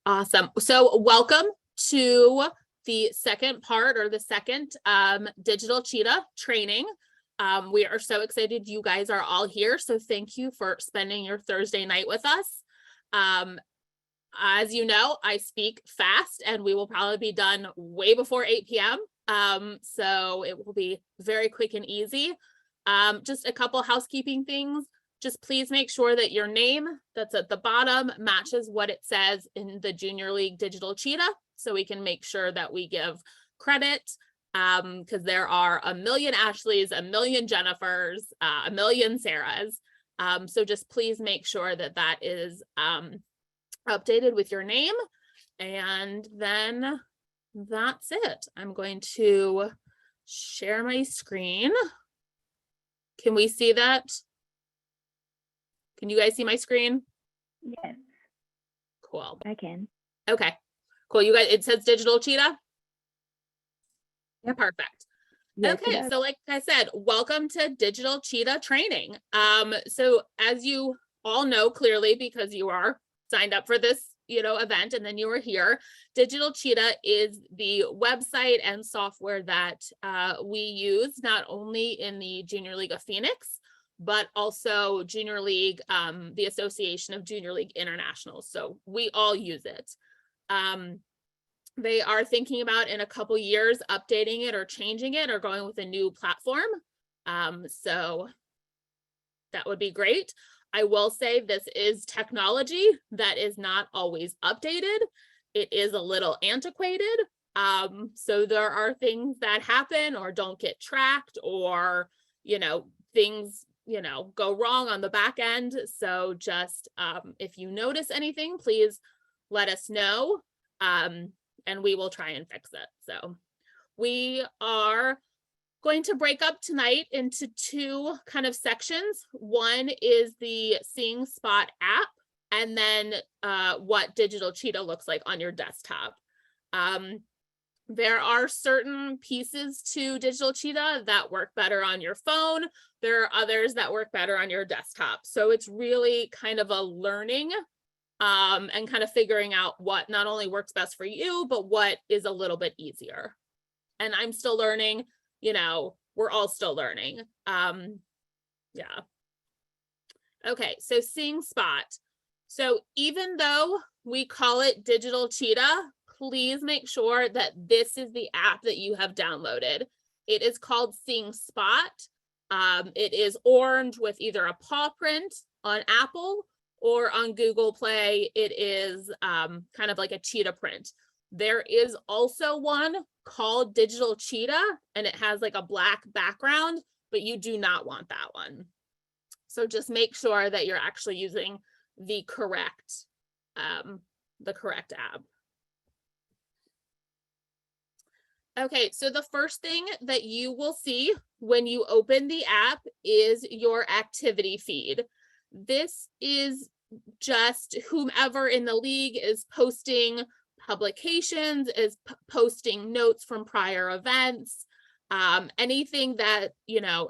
Awesome. So welcome to the second part or the second Digital Cheetah training. We are so excited you guys are all here. So thank you for spending your Thursday night with us. As you know, I speak fast and we will probably be done way before 8 p.m. So it will be very quick and easy. Just a couple housekeeping things. Just please make sure that your name that's at the bottom matches what it says in the Junior League Digital Cheetah, so we can make sure that we give credit, because there are a million Ashleys, a million Jennifers, a million Sarahs. So just please make sure that that is updated with your name, and then that's it. I'm going to share my screen. Can we see that? Can you guys see my screen? Yes. Cool. I can. Okay, cool. You guys, it says Digital Cheetah? Yep. Perfect. Yes, Okay, so like I said, welcome to Digital Cheetah training. So as you all know clearly, because you are signed up for this, event, and then you were here, Digital Cheetah is the website and software that we use not only in the Junior League of Phoenix, but also Junior League, the Association of Junior League Internationals. So we all use it. They are thinking about in a couple years updating it or changing it or going with a new platform. So that would be great. I will say this is technology that is not always updated. It is a little antiquated. So there are things that happen or don't get tracked, or, things go wrong on the back end. So just if you notice anything, please let us know, and we will try and fix it. So we are going to break up tonight into two kind of sections. One is the Seeing Spot app, and then what Digital Cheetah looks like on your desktop. There are certain pieces to Digital Cheetah that work better on your phone. There are others that work better on your desktop. So it's really kind of a learning and kind of figuring out what not only works best for you, but what is a little bit easier. And I'm still learning, we're all still learning. Yeah. Okay, so Seeing Spot. So even though we call it Digital Cheetah, please make sure that this is the app that you have downloaded. It is called Seeing Spot. It is orange with either a paw print on Apple, or on Google Play, it is kind of like a cheetah print. There is also one called Digital Cheetah, and it has like a black background, but you do not want that one. So just make sure that you're actually using the correct app. Okay, so the first thing that you will see when you open the app is your activity feed. This is just whomever in the league is posting publications, is posting notes from prior events, anything that,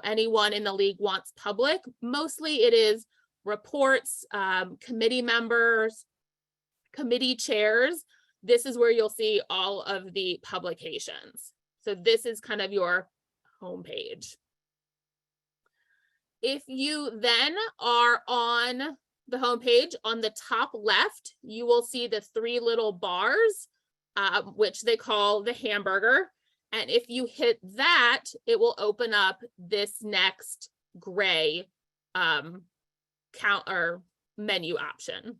anyone in the league wants public. Mostly it is reports, committee members, committee chairs. This is where you'll see all of the publications. So this is kind of your homepage. If you then are on the homepage, on the top left, you will see the three little bars, which they call the hamburger. And if you hit that, it will open up this next gray menu option.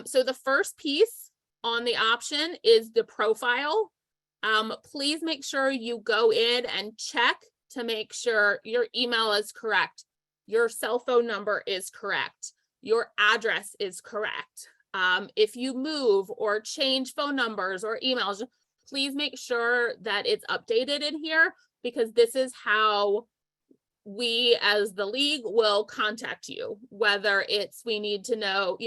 So the first piece on the option is the profile. Please make sure you go in and check to make sure your email is correct, your cell phone number is correct, your address is correct. If you move or change phone numbers or emails, please make sure that it's updated in here, because this is how we as the league will contact you, whether it's we need to know,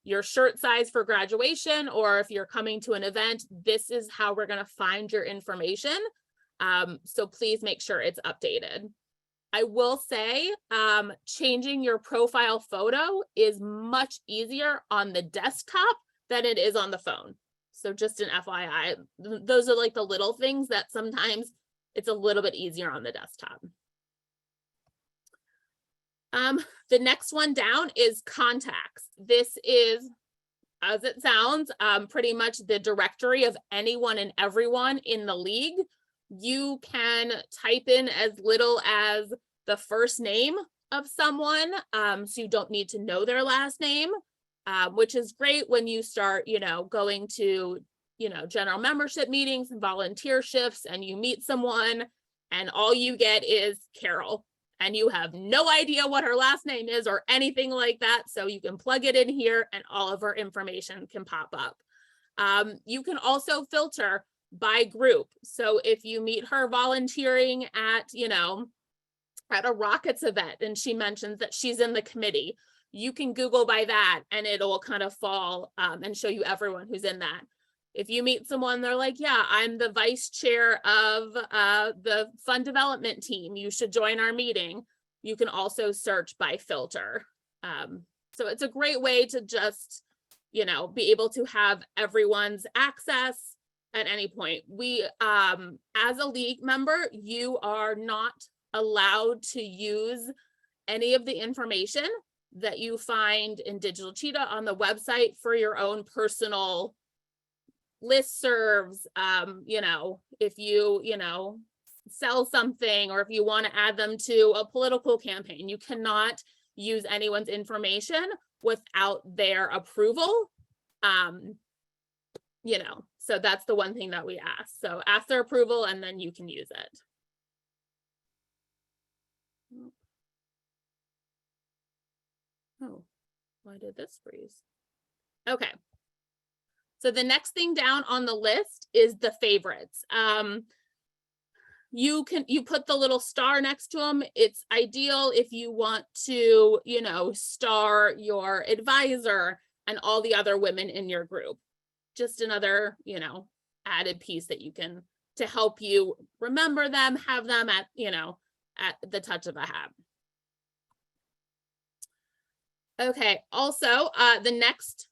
your shirt size for graduation, or if you're coming to an event, this is how we're going to find your information. So please make sure it's updated. I will say, changing your profile photo is much easier on the desktop than it is on the phone. So just an FYI, those are like the little things that sometimes it's a little bit easier on the desktop. The next one down is contacts. This is, as it sounds, pretty much the directory of anyone and everyone in the league. You can type in as little as the first name of someone, so you don't need to know their last name, which is great when you start, going to, general membership meetings and volunteer shifts, and you meet someone and all you get is Carol, and you have no idea what her last name is or anything like that. So you can plug it in here and all of her information can pop up. You can also filter by group. So if you meet her volunteering at, at a Rockets event and she mentions that she's in the committee, you can Google by that and it'll kind of fall and show you everyone who's in that. If you meet someone, they're like, yeah, I'm the vice chair of the fund development team, you should join our meeting. You can also search by filter. So it's a great way to just, be able to have everyone's access at any point. We, as a league member, you are not allowed to use any of the information that you find in Digital Cheetah on the website for your own personal listservs. If you, sell something or if you want to add them to a political campaign, you cannot use anyone's information without their approval. So that's the one thing that we ask. So ask their approval and then you can use it. Oh, why did this freeze? Okay. So the next thing down on the list is the favorites. You put the little star next to them. It's ideal if you want to, star your advisor and all the other women in your group. Just another, added piece that you can, to help you remember them, have them at, at the touch of a hat. Okay, also, the next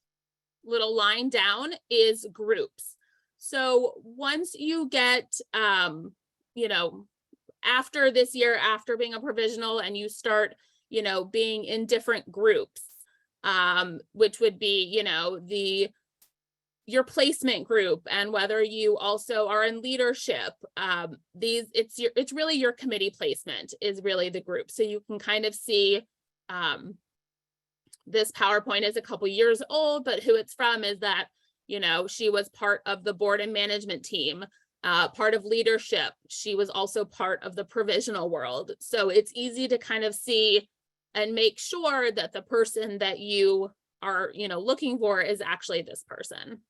little line down is groups. So once you get, after this year, after being a provisional and you start, being in different groups, which would be, your placement group, and whether you also are in leadership, it's really your committee placement is really the group. So you can kind of see, this PowerPoint is a couple years old, but who it's from is that, she was part of the board and management team, part of leadership. She was also part of the provisional world. So it's easy to kind of see and make sure that the person that you are, looking for is actually this person.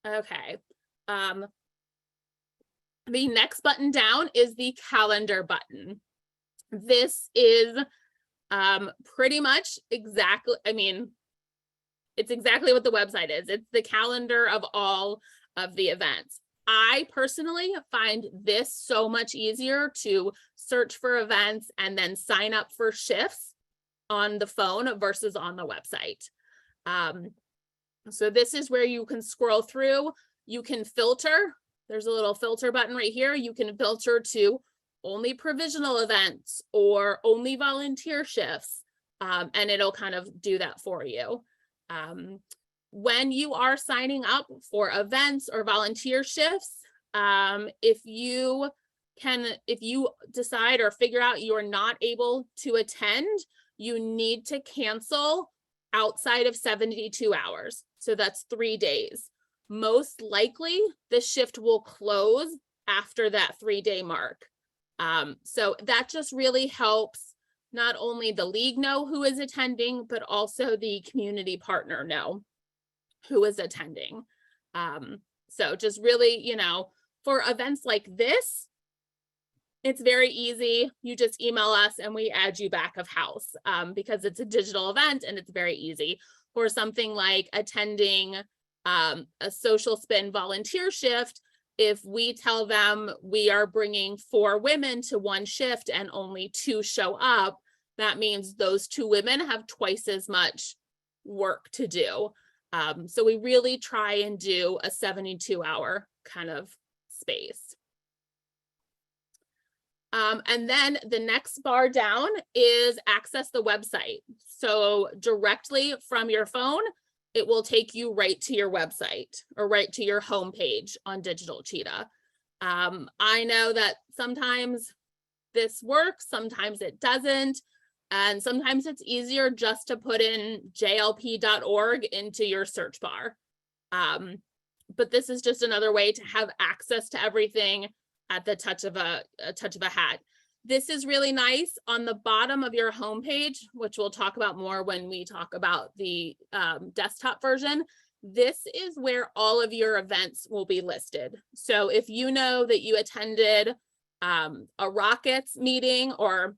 Okay. The next button down is the calendar button. This is pretty much exactly, it's exactly what the website is. It's the calendar of all of the events. I personally find this so much easier to search for events and then sign up for shifts on the phone versus on the website. So this is where you can scroll through, you can filter. There's a little filter button right here. You can filter to only provisional events or only volunteer shifts, and it'll kind of do that for you. When you are signing up for events or volunteer shifts, if you decide or figure out you're not able to attend, you need to cancel outside of 72 hours. So that's 3 days. Most likely the shift will close after that 3-day mark. So that just really helps not only the league know who is attending, but also the community partner know who is attending. So just really, for events like this, it's very easy. You just email us and we add you back of house, because it's a digital event and it's very easy. For something like attending a social spin volunteer shift, If we tell them we are bringing 4 women to one shift and only 2 show up, that means those 2 women have twice as much work to do. So we really try and do a 72-hour kind of space. And then the next bar down is access the website. So directly from your phone, it will take you right to your website or right to your homepage on Digital Cheetah. I know that sometimes this works, sometimes it doesn't, and sometimes it's easier just to put in jlp.org into your search bar. But this is just another way to have access to everything at the touch of a hat. This is really nice on the bottom of your homepage, which we'll talk about more when we talk about the desktop version. This is where all of your events will be listed. So if you know that you attended a Rockets meeting, or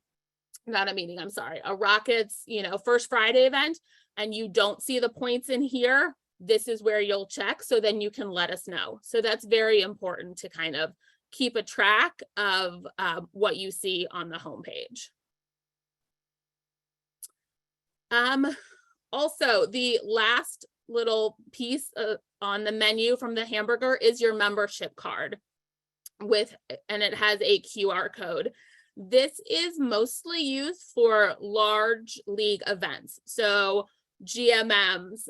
not a meeting, I'm sorry, a Rockets, First Friday event, and you don't see the points in here, this is where you'll check. So then you can let us know. So that's very important to kind of keep a track of what you see on the homepage. Also, the last little piece on the menu from the hamburger is your membership card and it has a QR code. This is mostly used for large league events. So GMMs,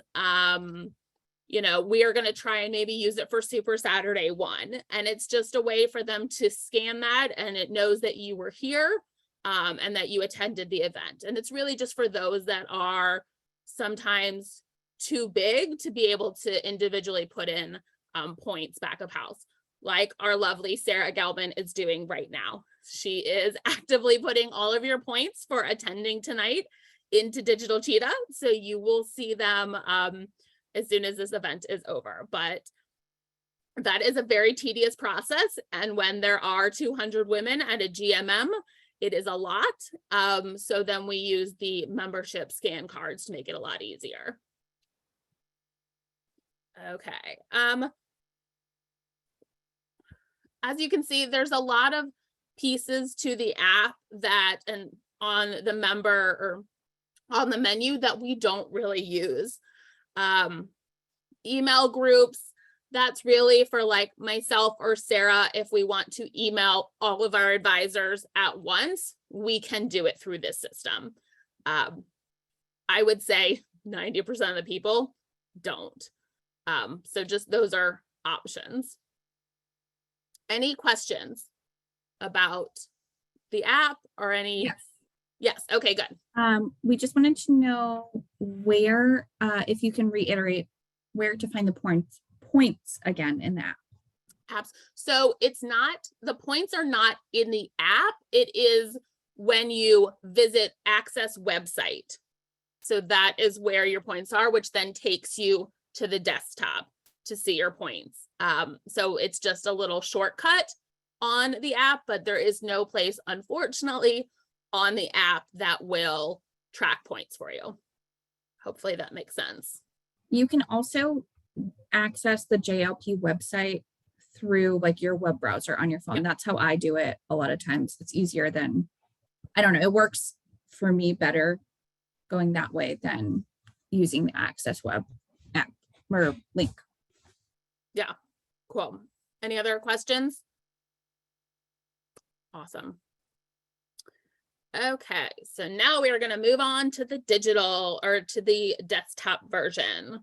we are going to try and maybe use it for Super Saturday 1. And it's just a way for them to scan that, and it knows that you were here and that you attended the event. And it's really just for those that are sometimes too big to be able to individually put in points back of house, like our lovely Sarah Gelman is doing right now. She is actively putting all of your points for attending tonight into Digital Cheetah. So you will see them as soon as this event is over. But that is a very tedious process. And when there are 200 women at a GMM, it is a lot. So then we use the membership scan cards to make it a lot easier. Okay. As you can see, there's a lot of pieces to the app and on the member or on the menu that we don't really use. Email groups, that's really for like myself or Sarah. If we want to email all of our advisors at once, we can do it through this system. I would say 90% of the people don't. So just those are options. Any questions about the app or any? Yes. Yes. Okay, good. We just wanted to know where, if you can reiterate where to find the points again in the app. Apps. So it's not, the points are not in the app. It is when you visit Access website. So that is where your points are, which then takes you to the desktop to see your points. So it's just a little shortcut on the app, but there is no place, unfortunately, on the app that will track points for you. Hopefully that makes sense. You can also access the JLP website through like your web browser on your phone. Yep. That's how I do it a lot of times. It's easier than, I don't know, it works for me better going that way than using the Access web app or link. Yeah, cool. Any other questions? Awesome. Okay, so now we are going to move on to the digital or to the desktop version.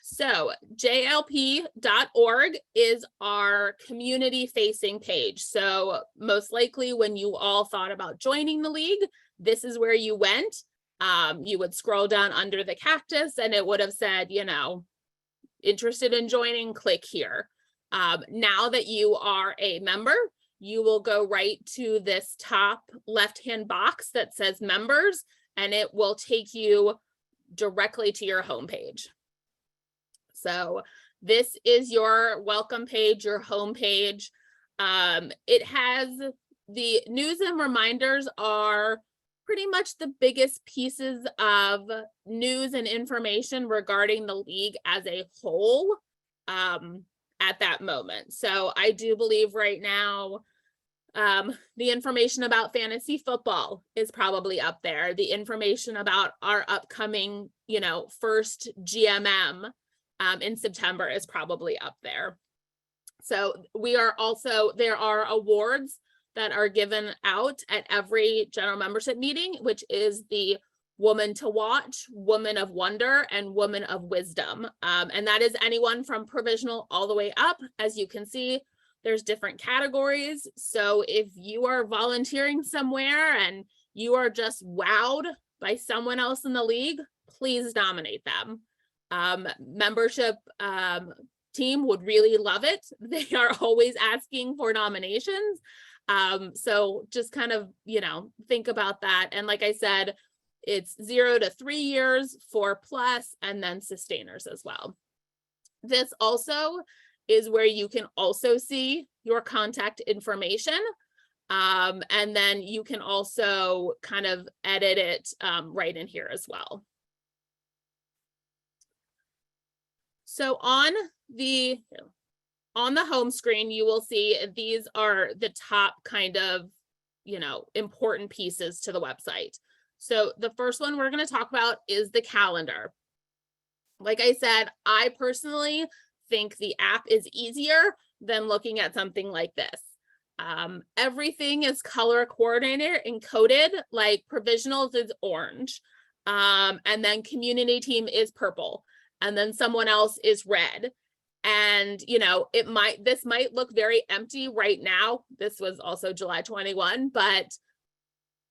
So jlp.org is our community facing page. So most likely when you all thought about joining the league, this is where you went. You would scroll down under the cactus and it would have said, interested in joining, click here. Now that you are a member, you will go right to this top left-hand box that says members, and it will take you directly to your homepage. So this is your welcome page, your homepage. It has the news and reminders are pretty much the biggest pieces of news and information regarding the league as a whole. at that moment. So I do believe right now, the information about fantasy football is probably up there. The information about our upcoming, first GMM in September is probably up there. So there are awards that are given out at every general membership meeting, which is the Woman to Watch, Woman of Wonder, and Woman of Wisdom. And that is anyone from provisional all the way up. As you can see, there's different categories. So if you are volunteering somewhere and you are just wowed by someone else in the league, please nominate them. Membership team would really love it. They are always asking for nominations. So just kind of, think about that. And like I said, it's 0 to 3 years, 4+, and then sustainers as well. This also is where you can also see your contact information. And then you can also kind of edit it right in here as well. So on the home screen, you will see these are the top kind of, important pieces to the website. So the first one we're going to talk about is the calendar. Like I said, I personally think the app is easier than looking at something like this. Everything is color coordinated and coded, like provisionals is orange. And then community team is purple. And then someone else is red. And, this might look very empty right now. This was also July 21, but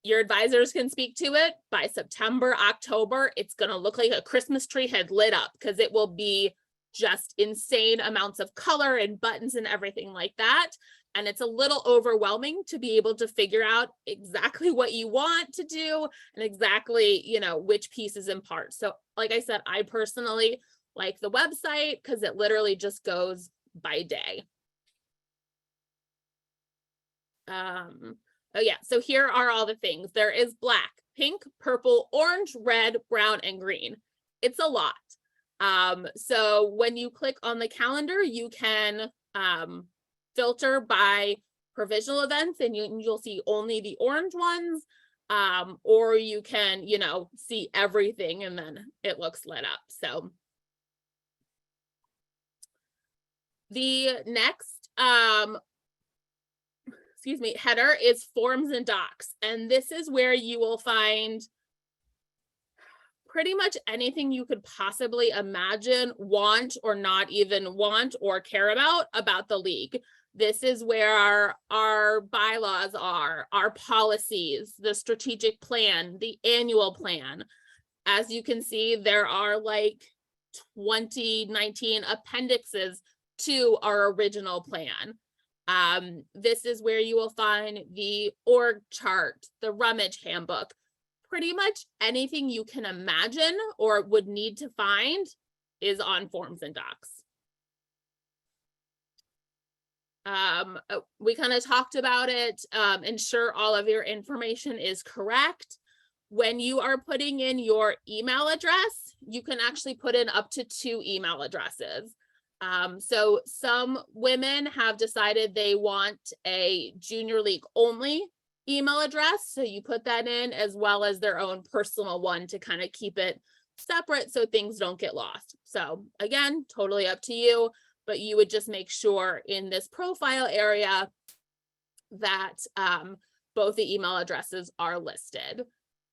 your advisors can speak to it. By September, October, it's going to look like a Christmas tree had lit up, because it will be just insane amounts of color and buttons and everything like that. And it's a little overwhelming to be able to figure out exactly what you want to do and exactly, which pieces and parts. So like I said, I personally like the website because it literally just goes by day. Oh yeah, so here are all the things. There is black, pink, purple, orange, red, brown, and green. It's a lot. So when you click on the calendar, you can filter by provisional events, and you'll see only the orange ones, or you can, see everything and then it looks lit up. So the next header is forms and docs. And this is where you will find pretty much anything you could possibly imagine, want, or not even want or care about the league. This is where our bylaws are, our policies, the strategic plan, the annual plan. As you can see, there are like 2019 appendixes to our original plan. This is where you will find the org chart, the rummage handbook. Pretty much anything you can imagine or would need to find is on forms and docs. We kind of talked about it. Ensure all of your information is correct. When you are putting in your email address, you can actually put in up to 2 email addresses. So some women have decided they want a junior league only email address. So you put that in as well as their own personal one to kind of keep it separate so things don't get lost. So again, totally up to you, but you would just make sure in this profile area that both the email addresses are listed.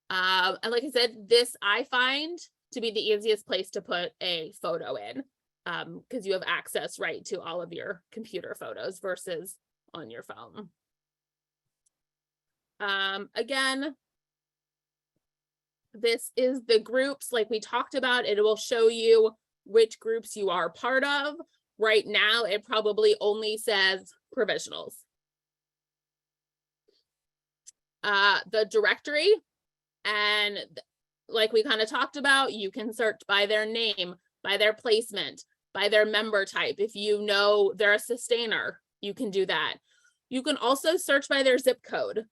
And like I said, this I find to be the easiest place to put a photo in, because you have access right to all of your computer photos versus on your phone. Again, this is the groups like we talked about. It will show you which groups you are part of. Right now, it probably only says provisionals. The directory, and like we kind of talked about, you can search by their name, by their placement, by their member type. If you know they're a sustainer, you can do that. You can also search by their zip code.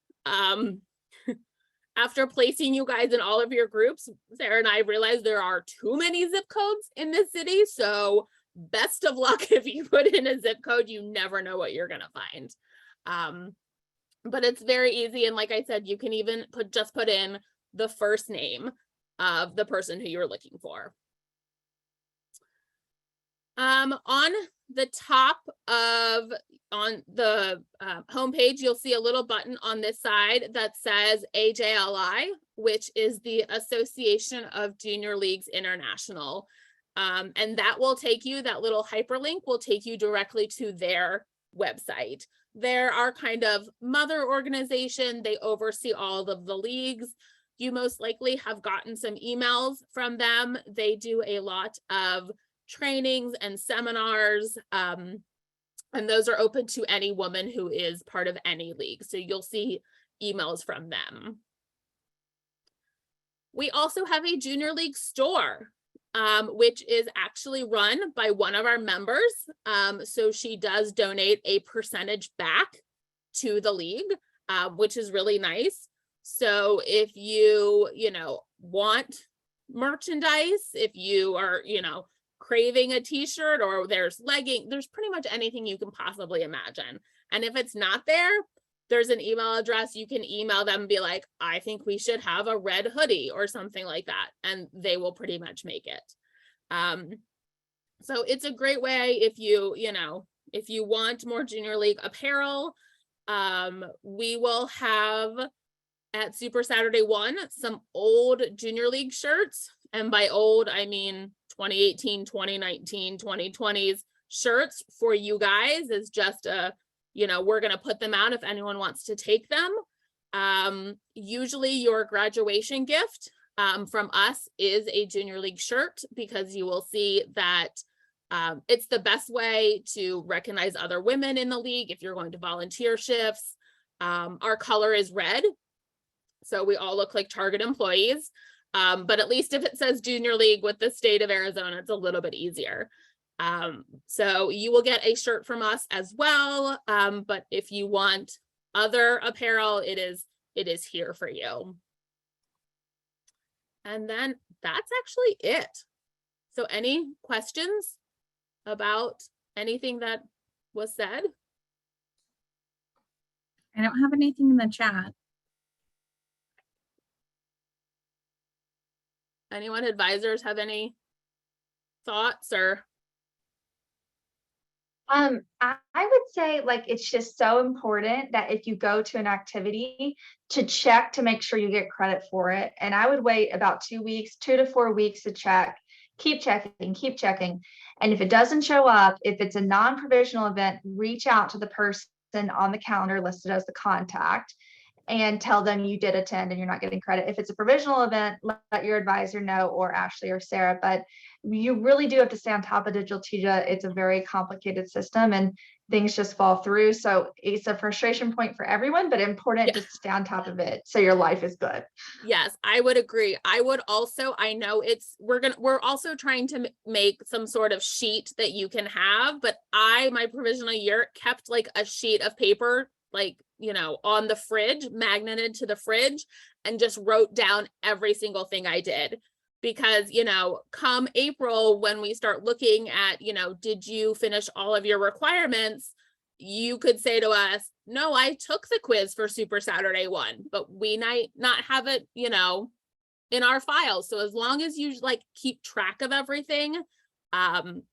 After placing you guys in all of your groups, Sarah and I realized there are too many zip codes in this city. So best of luck if you put in a zip code. You never know what you're gonna find. But it's very easy. And like I said, you can even put in the first name of the person who you're looking for. On the top of on the homepage, you'll see a little button on this side that says AJLI, which is the Association of Junior Leagues International. And that will take you, that little hyperlink will take you directly to their website. They're our kind of mother organization. They oversee all of the leagues. You most likely have gotten some emails from them. They do a lot of trainings and seminars, and those are open to any woman who is part of any league. So you'll see emails from them. We also have a junior league store, which is actually run by one of our members. So she does donate a percentage back to the league, which is really nice. So if you want merchandise, if you are, craving a t-shirt, or there's legging, there's pretty much anything you can possibly imagine. And if it's not there, there's an email address. You can email them and be like, I think we should have a red hoodie or something like that. And they will pretty much make it. So it's a great way if if you want more junior league apparel. We will have at Super Saturday 1 some old junior league shirts. And by old, I mean 2018, 2019, 2020s shirts for you guys. Is just we're going to put them out if anyone wants to take them. Usually your graduation gift from us is a junior league shirt, because you will see that it's the best way to recognize other women in the league if you're going to volunteer shifts. Our color is red, so we all look like Target employees. But at least if it says junior league with the state of Arizona, it's a little bit easier. So you will get a shirt from us as well. But if you want other apparel, it is here for you. And then that's actually it. So any questions about anything that was said? I don't have anything in the chat. Anyone, advisors, have any thoughts or? I would say, like, it's just so important that if you go to an activity, to check to make sure you get credit for it. And I would wait about 2 weeks, 2 to 4 weeks to check, keep checking. And if it doesn't show up, if it's a non-provisional event, reach out to the person on the calendar listed as the contact and tell them you did attend and you're not getting credit. If it's a provisional event, let your advisor know, or Ashley or Sarah. But you really do have to stay on top of Digital Cheetah. It's a very complicated system and things just fall through. So it's a frustration point for everyone, but important to stay on top of it so your life is good. Yes, I would agree. I would also, I know we're also trying to make some sort of sheet that you can have, but my provisional year kept like a sheet of paper, like, on the fridge, magneted to the fridge, and just wrote down every single thing I did. Because, come April, when we start looking at, did you finish all of your requirements? You could say to us, no, I took the quiz for Super Saturday 1, but we might not have it, in our files. So as long as you keep track of everything,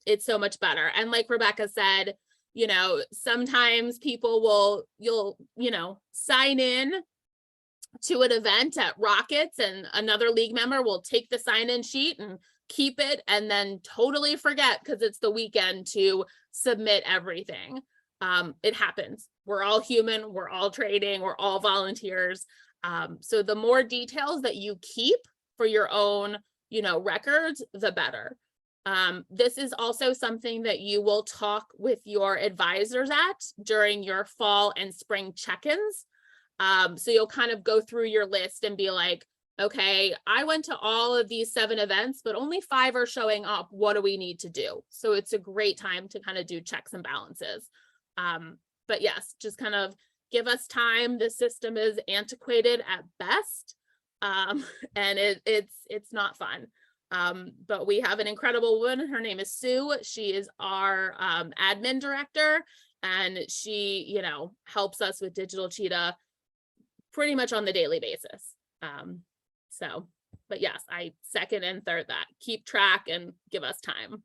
it's so much better. And like Rebecca said, sometimes people you'll sign in to an event at Rockets, and another league member will take the sign-in sheet and keep it and then totally forget because it's the weekend to submit everything. It happens. We're all human. We're all trading. We're all volunteers. So the more details that you keep for your own, records, the better. This is also something that you will talk with your advisors at during your fall and spring check-ins. So you'll kind of go through your list and be like, okay, I went to all of these 7 events, but only 5 are showing up. What do we need to do? So it's a great time to kind of do checks and balances. But yes, just kind of give us time. The system is antiquated at best. And it's not fun. But we have an incredible woman. Her name is Sue. She is our admin director, and she, you know, helps us with Digital Cheetah pretty much on the daily basis. So, but yes, I second and third that. Keep track and give us time.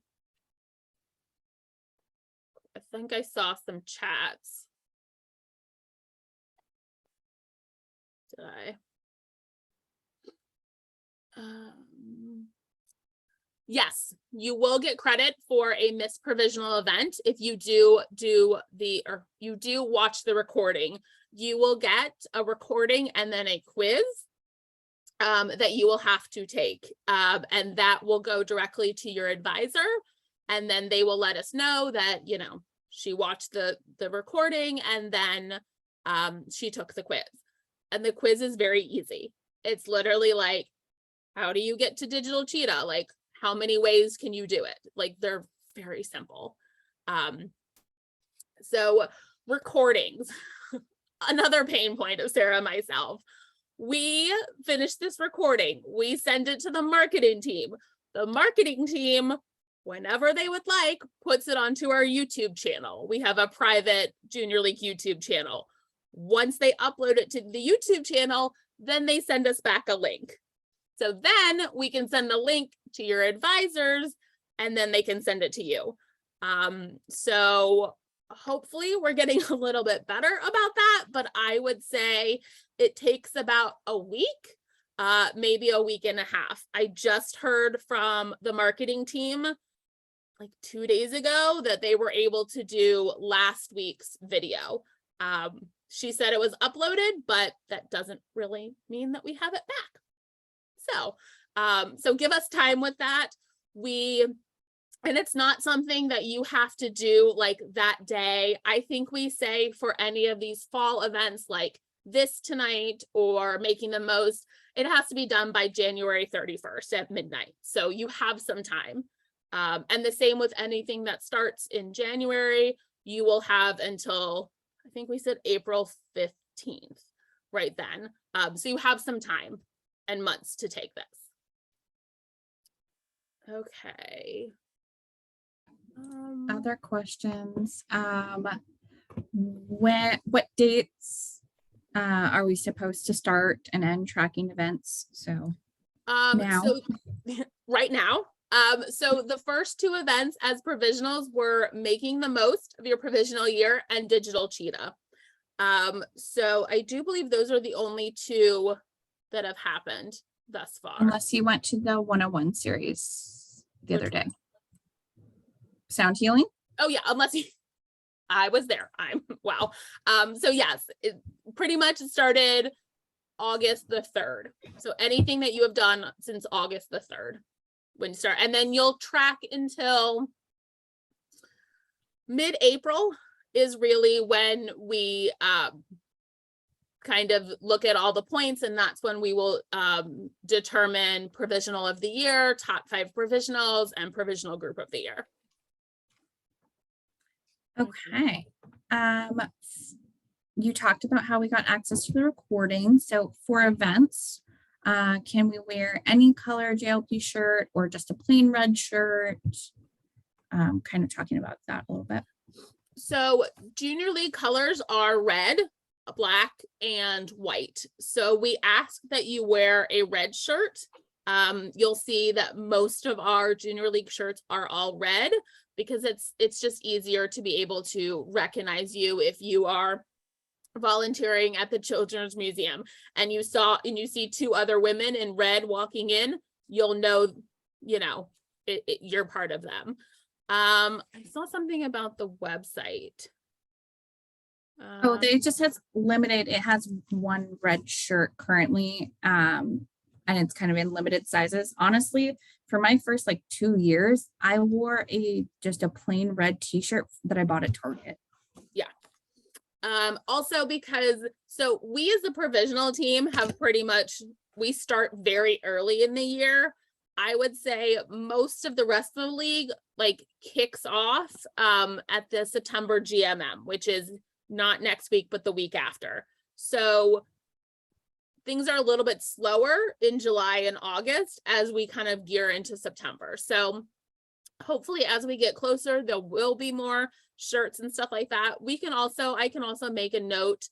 I think I saw some chats. Did I? Yes, you will get credit for a missed provisional event if you you do watch the recording. You will get a recording and then a quiz that you will have to take, and that will go directly to your advisor, and then they will let us know that, you know, she watched the recording and then she took the quiz. And the quiz is very easy. It's literally like, how do you get to Digital Cheetah? Like, how many ways can you do it? Like, they're very simple. So recordings, another pain point of Sarah and myself. We finish this recording. We send it to the marketing team. The marketing team, whenever they would like, puts it onto our YouTube channel. We have a private Junior League YouTube channel. Once they upload it to the YouTube channel, then they send us back a link. So then we can send the link to your advisors, and then they can send it to you. So hopefully we're getting a little bit better about that, but I would say it takes about a week, maybe a week and a half. I just heard from the marketing team like 2 days ago that they were able to do last week's video. She said it was uploaded, but that doesn't really mean that we have it back. So give us time with that. And it's not something that you have to do like that day. I think we say for any of these fall events like this tonight or making the most, it has to be done by January 31st at midnight. So you have some time. And the same with anything that starts in January, you will have until, I think we said April 15th, right then. So you have some time and months to take this. Okay. Other questions? What dates are we supposed to start and end tracking events? So now. So right now. So the first two events as provisionals were making the most of your provisional year and Digital Cheetah. So I do believe those are the only two that have happened thus far. Unless you went to the 101 series the other day. Sound healing? Oh yeah, unless I was there. Wow. So yes, it pretty much started August the 3rd. So anything that you have done since August the 3rd when you start, and then you'll track until mid-April is really when we kind of look at all the points, and that's when we will determine provisional of the year, top 5 provisionals, and provisional group of the year. Okay. You talked about how we got access to the recording. So for events, can we wear any color JLP shirt or just a plain red shirt? Kind of talking about that a little bit. So Junior League colors are red, black, and white. So we ask that you wear a red shirt. You'll see that most of our Junior League shirts are all red because it's just easier to be able to recognize you if you are volunteering at the Children's Museum and you see 2 other women in red walking in, you'll know, you're part of them. I saw something about the website. It just has limited, it has 1 red shirt currently, and it's kind of in limited sizes. Honestly, for my first 2 years, I wore just a plain red t-shirt that I bought at Target. Yeah. Also because, so we as a provisional team have we start very early in the year. I would say most of the rest of the league kicks off at the September GMM, which is not next week, but the week after. So things are a little bit slower in July and August as we kind of gear into September. So hopefully as we get closer, there will be more shirts and stuff like that. I can also make a note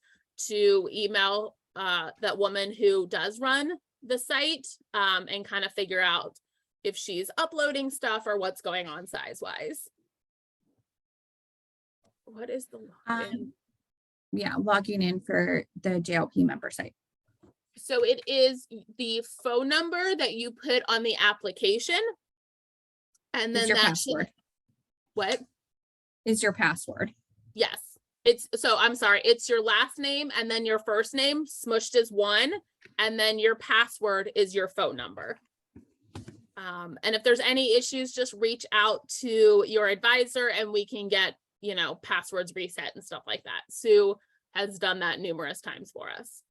to email that woman who does run the site and kind of figure out if she's uploading stuff or what's going on size wise. What is the login? Yeah, logging in for the JLP member site. So it is the phone number that you put on the application. And Is then your that password. What? Is your password. Yes. I'm sorry, it's your last name and then your first name smushed as one, and then your password is your phone number. And if there's any issues, just reach out to your advisor and we can get, passwords reset and stuff like that. Sue has done that numerous times for us.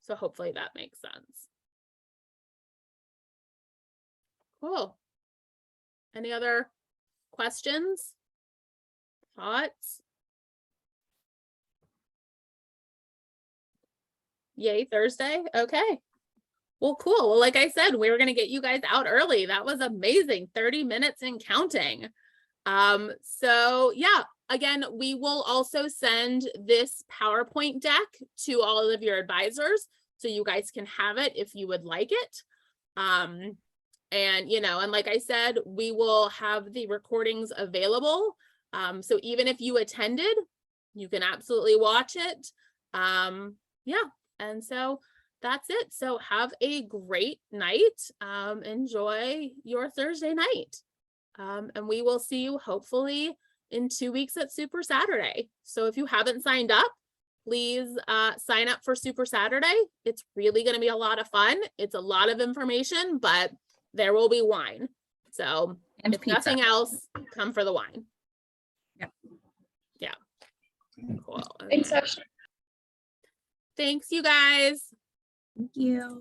So hopefully that makes sense. Cool. Any other questions? Thoughts? Yay, Thursday. Okay. Well, cool. Well, like I said, we were going to get you guys out early. That was amazing. 30 minutes and counting. So yeah, again, we will also send this PowerPoint deck to all of your advisors so you guys can have it if you would like it. And like I said, we will have the recordings available. So even if you attended, you can absolutely watch it. Yeah. And so that's it. So have a great night. Enjoy your Thursday night. And we will see you hopefully in 2 weeks at Super Saturday. So if you haven't signed up, please sign up for Super Saturday. It's really going to be a lot of fun. It's a lot of information, but there will be wine. So And if pizza. nothing else, come for the wine. Yeah. Yeah. Cool. Thanks, Okay. Thanks, you guys. Thank you.